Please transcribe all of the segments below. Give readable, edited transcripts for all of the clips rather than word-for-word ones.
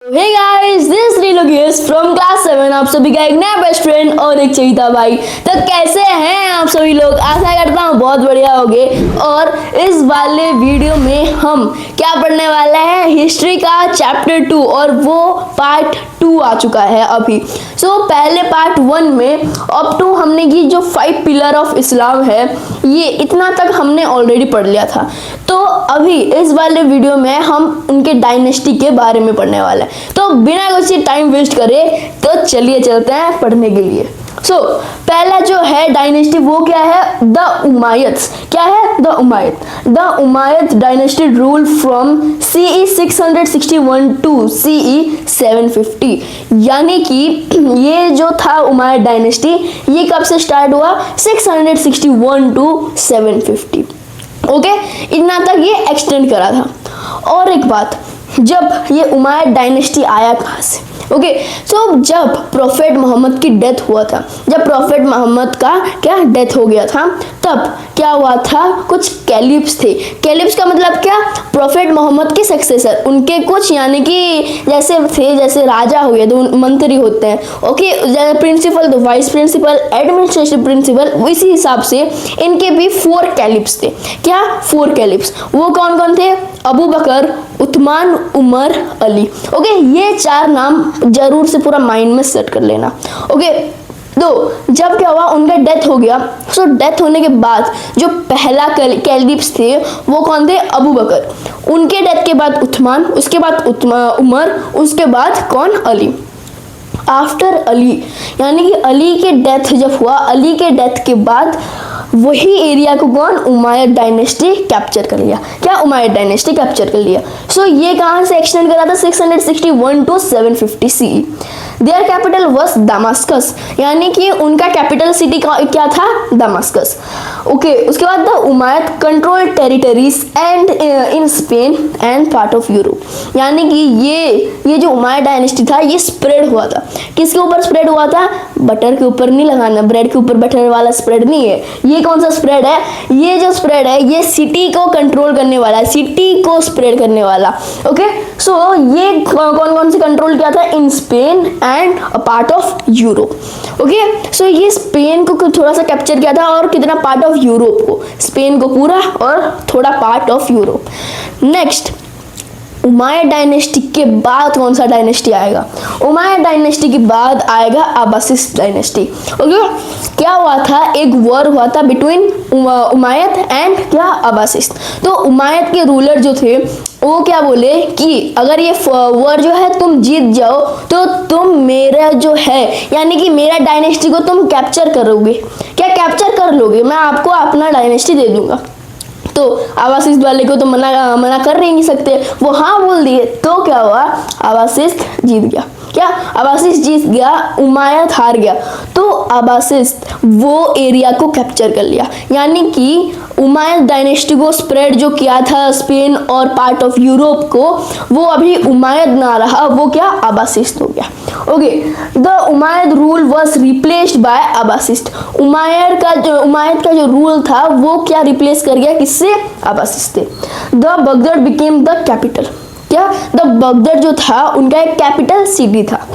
Hey guys, this रीलोगेस from class 7। आप सभी का एक नया बेस्ट फ्रेंड और एक चहीता भाई। तो कैसे हैं आप सभी लोग? आशा करता हूँ बहुत बढ़िया होंगे। और इस वाले वीडियो में हम क्या पढ़ने वाले हैं, हिस्ट्री का चैप्टर 2, और वो पार्ट 2 आ चुका है अभी। पहले पार्ट 1 में अप टू हमने की जो 5 पिलर ऑफ इस्लाम है, ये इतना तक हमने ऑलरेडी पढ़ लिया था। तो अभी इस वाले वीडियो में हम उनके डायनेस्टी के बारे में पढ़ने वाले हैं। तो बिना कुछ टाइम वेस्ट करे तो चलिए चलते हैं पढ़ने के लिए। पहला जो है डायनेस्टी वो क्या है, द उमायद्स। क्या है? The Umayyad dynasty rule from CE 661 to CE 750। यानी कि ये जो था उमायद डायनेस्टी, ये कब से स्टार्ट हुआ? 661 टू 750। ओके, इतना तक ये एक्सटेंड करा था। और एक बात, जब ये उमायद डायनेस्टी आया कहाँ से? ओके, जब प्रोफेट मोहम्मद की डेथ हुआ था, जब प्रोफेट मोहम्मद का क्या डेथ हो गया था, तब क्या हुआ था, कुछ कैलिफ्स थे। कैलिफ्स का मतलब क्या? प्रोफेट मोहम्मद के सक्सेसर, उनके कुछ यानी कि जैसे थे, जैसे राजा हो गए तो मंत्री होते हैं। ओके, प्रिंसिपल तो वाइस प्रिंसिपल, एडमिनिस्ट्रेटिव प्रिंसिपल, इसी हिसाब से इनके भी 4 कैलिफ्स थे। क्या? 4 कैलिफ्स। वो कौन कौन थे? अबू बकर, उस्मान, उमर, अली। ओके, ये 4 नाम जरूर से पूरा माइंड में सेट कर लेना। ओके, तो जब क्या हुआ, उनका डेथ हो गया। डेथ होने के बाद जो पहला कैलिफ्स थे वो कौन थे? अबू बकर। उनके डेथ के बाद उस्मान, उसके बाद उमर, उसके बाद कौन? अली। आफ्टर अली, यानी कि अली के डेथ जब हुआ, अली के डेथ के बाद वही एरिया को कौन? उमायद डायनेस्टी कैप्चर कर लिया। क्या? उमायद डायनेस्टी कैप्चर कर लिया। ये कहाँ से एक्सटेंड करा था? 661 to 750 CE। Their capital was Damascus, यानी कि उनका कैपिटल सिटी क्या था? दमास्कस। ओके, उसके बाद the Umayyad control territories and in Spain and part of Europe. यानी कि ये जो उमायद डायनेस्टी था, ये स्प्रेड हुआ था। किसके ऊपर स्प्रेड हुआ था? बटर के ऊपर नहीं लगाना, ब्रेड के ऊपर बटर वाला स्प्रेड नहीं है। ये कौन सा स्प्रेड है? ये जो स्प्रेड है, ये सिटी को कंट्रोल करने वाला है, सिटी को स्प्रेड करने वाला। ओके, ये कौन कौन से कंट्रोल किया था? In Spain and a part of Europe. Okay, ये स्पेन को थोड़ा सा कैप्चर किया था, और कितना? पार्ट ऑफ यूरोप को, स्पेन को पूरा और थोड़ा part of Europe. Next, Umayyad dynasty के बाद कौन सा डायनेस्टी आएगा? उमायद डायनेस्टी के बाद आएगा अब्बासिद डायनेस्टी। ओके, क्या हुआ था? एक वॉर हुआ था बिटवीन उमायद एंड क्या? अब्बासिद। तो उमायद के रूलर जो थे वो क्या बोले कि अगर ये वॉर जो है तुम जीत जाओ तो तुम मेरा जो है, यानी कि मेरा डायनेस्टी को तुम कैप्चर करोगे। क्या कैप्चर कर लोगे? मैं आपको अपना डायनेस्टी दे दूंगा। तो अब्बासिद वाले को तो मना कर नहीं सकते, वो हाँ बोल दिए। तो क्या हुआ? अब्बासिद जीत गया। क्या? अब्बासिद जीत गया, उमायद हार गया। तो अब्बासिद वो एरिया को कैप्चर कर लिया, यानी कि उमायद डायनेस्टी को स्प्रेड जो किया था स्पेन और पार्ट ऑफ यूरोप को, वो अभी उमायद ना रहा, वो क्या? अब्बासिद हो गया। Okay, the Umayyad rule was replaced by Abbasid. Umayyad का जो रूल था वो क्या रिप्लेस कर गया? किससे? अब्बासिद से। The Baghdad became the capital. क्या? द बगदाद जो था उनका एक कैपिटल सिटी था।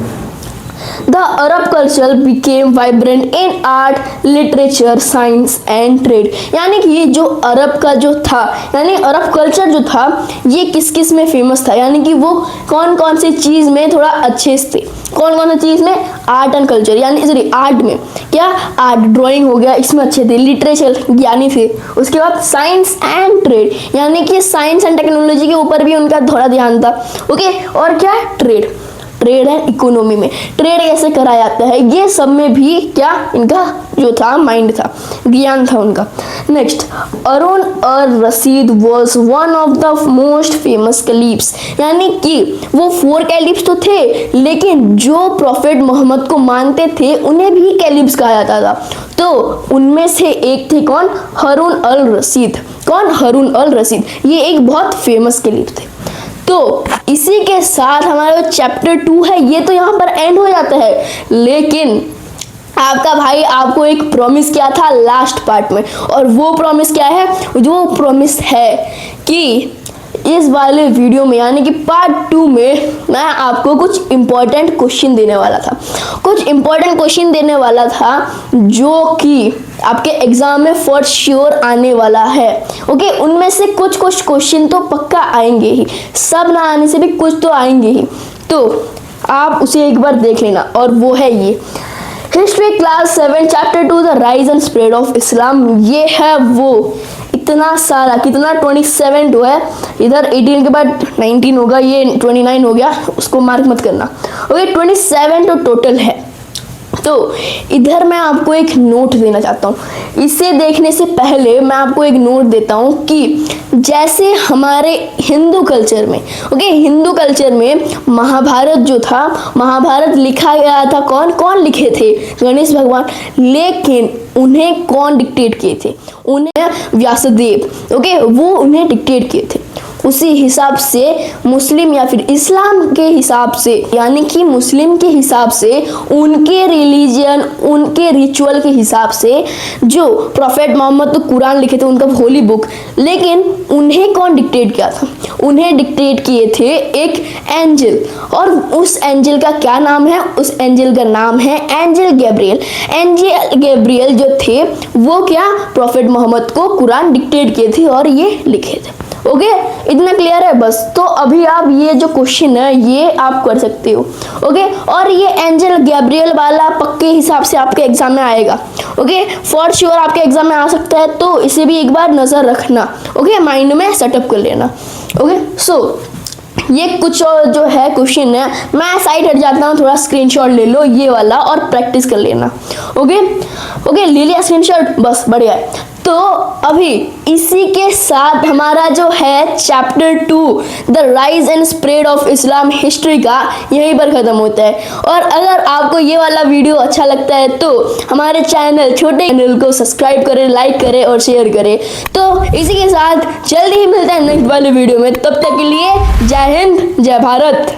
The Arab culture became vibrant in art, literature, science and trade. यानी कि जो अरब का जो था, यानी अरब कल्चर जो था, ये किस किस में फेमस था? यानी कि वो कौन कौन सी चीज़ में थोड़ा अच्छे थे? कौन कौन सी चीज़ में? आर्ट एंड कल्चर, यानी सॉरी आर्ट में। क्या? आर्ट, ड्राइंग हो गया, इसमें अच्छे थे। लिटरेचर ज्ञानी थे। उसके बाद साइंस एंड ट्रेड, यानी कि साइंस एंड टेक्नोलॉजी के ऊपर भी उनका थोड़ा ध्यान था। ओके, और क्या? ट्रेड एंड इकोनॉमी में ट्रेड कैसे करा जाता है, ये सब में भी क्या इनका जो था माइंड था, ज्ञान था उनका। Next, Harun al Rashid was one of the most famous caliphs. यानी कि वो 4 कैलिफ्स तो थे, लेकिन जो प्रोफेट मोहम्मद को मानते थे उन्हें भी कैलिफ्स कहा जाता था। तो उनमें से एक थे कौन? हारून अल रशीद। कौन? हारून अल रशीद। ये एक बहुत फेमस कैलिफ थे। तो इसी के साथ हमारा जो चैप्टर 2 है ये तो यहाँ पर एंड हो जाता है, लेकिन आपका भाई आपको एक प्रॉमिस किया था लास्ट पार्ट में, और वो प्रॉमिस क्या है? जो प्रॉमिस है कि इस वाले वीडियो में यानी कि पार्ट 2 में मैं आपको कुछ इम्पोर्टेंट क्वेश्चन देने वाला था, जो कि आपके एग्जाम में फॉर श्योर आने वाला है। ओके, उनमें से कुछ क्वेश्चन तो पक्का आएंगे ही, सब ना आने से भी कुछ तो आएंगे ही, तो आप उसे एक बार देख लेना। और वो है ये history class 7 chapter 2 the rise and spread of Islam. ये है वो इतना सारा, कितना 27 टू है, इधर 18 के बाद 19 होगा, ये 29 हो गया, उसको मार्क मत करना। ओके, 27 तो टोटल है। तो इधर मैं आपको एक नोट देना चाहता हूँ। इसे देखने से पहले मैं आपको एक नोट देता हूँ कि जैसे हमारे हिंदू कल्चर में, हिंदू कल्चर में महाभारत जो था, महाभारत लिखा गया था, कौन लिखे थे? गणेश भगवान। लेकिन उन्हें कौन डिक्टेट किए थे? उन्हें व्यासदेव। वो उन्हें डिक्टेट किए थे। उसी हिसाब से मुस्लिम या फिर इस्लाम के हिसाब से, यानी कि मुस्लिम के हिसाब से, उनके रिलीजन, उनके रिचुअल के हिसाब से जो प्रॉफेट मोहम्मद तो कुरान लिखे थे, उनका होली बुक, लेकिन उन्हें कौन डिक्टेट किया था? उन्हें डिक्टेट किए थे एक एंजल। और उस एंजल का क्या नाम है? उस एंजल का नाम है एंजल गैब्रियल। एंजल गैब्रियल जो थे वो क्या प्रॉफेट मोहम्मद को कुरान डिक्टेट किए थे और ये लिखे थे। ओके, इतना क्लियर है बस। तो अभी आप ये जो क्वेश्चन है ये आप कर सकते हो। ओके, और ये एंजल गैब्रियल वाला पक्के हिसाब से आपके एग्जाम में आएगा। ओके, फॉर श्योर आपके एग्जाम में आ सकता है, तो इसे भी एक बार नजर रखना। ओके, माइंड में सेटअप कर लेना। ओके, सो ये कुछ जो है क्वेश्चन है, मैं साइड हट जाता हूँ, थोड़ा स्क्रीनशॉट ले लो ये वाला और प्रैक्टिस कर लेना। ओके, ले लिया स्क्रीनशॉट? बस बढ़िया है। तो अभी इसी के साथ हमारा जो है chapter 2 the rise and spread of Islam history का यहीं पर ख़त्म होता है। और अगर आपको ये वाला वीडियो अच्छा लगता है तो हमारे छोटे चैनल को सब्सक्राइब करें, लाइक करें और शेयर करें। तो इसी के साथ जल्दी ही मिलते हैं नेक्स्ट वाले वीडियो में। तब तक के लिए जय हिंद, जय भारत।